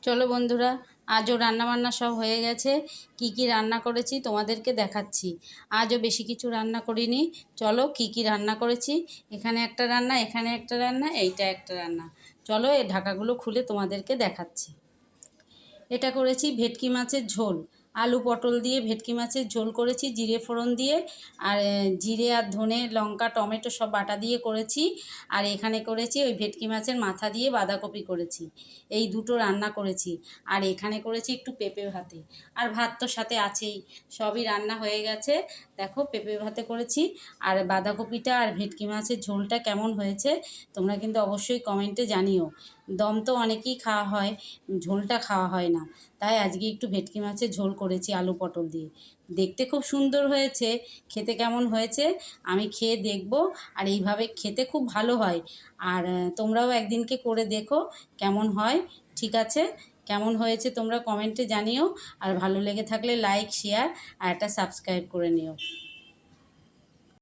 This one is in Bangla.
চলো বন্ধুরা, আজও রান্নাবান্না সব হয়ে গেছে। কি কি রান্না করেছি তোমাদেরকে দেখাচ্ছি। আজও বেশি কিছু রান্না করিনি। চলো কি কি রান্না করেছি। এখানে একটা রান্না, এখানে একটা রান্না, এইটা একটা রান্না। চলো এই ঢাকাগুলো খুলে তোমাদেরকে দেখাচ্ছি। এটা করেছি ভেটকি মাছের ঝোল। আলু পটল দিয়ে ভেটকি মাছের ঝোল করেছি জিরে ফোড়ন দিয়ে। আর জিরে আর ধনে লঙ্কা টমেটো সব বাটা দিয়ে করেছি। আর এখানে করেছি ওই ভেটকি মাছের মাথা দিয়ে বাঁধাকপি করেছি। এই দুটো রান্না করেছি। আর এখানে করেছি একটু পেঁপে ভাতে। আর ভাত তো সাথে আছেই। সবই রান্না হয়ে গেছে। দেখো পেঁপে ভাতে করেছি। আর বাঁধাকপিটা আর ভেটকি মাছের ঝোলটা কেমন হয়েছে তোমরা কিন্তু অবশ্যই কমেন্টে জানিও। দম তো অনেকেই খাওয়া হয়, ঝোলটা খাওয়া হয় না। তাই আজকে একটু ভেটকি মাছের ঝোল করেছি আলু পটল দিয়ে। দেখতে খুব সুন্দর হয়েছে। খেতে কেমন হয়েছে আমি খেয়ে দেখব। আর এইভাবে খেতে খুব ভালো হয়। আর তোমরাও একদিনকে করে দেখো কেমন হয়। ঠিক আছে, কেমন হয়েছে তোমরা কমেন্টে জানিও। আর ভালো লেগে থাকলে লাইক শেয়ার আর একটা সাবস্ক্রাইব করে নিও।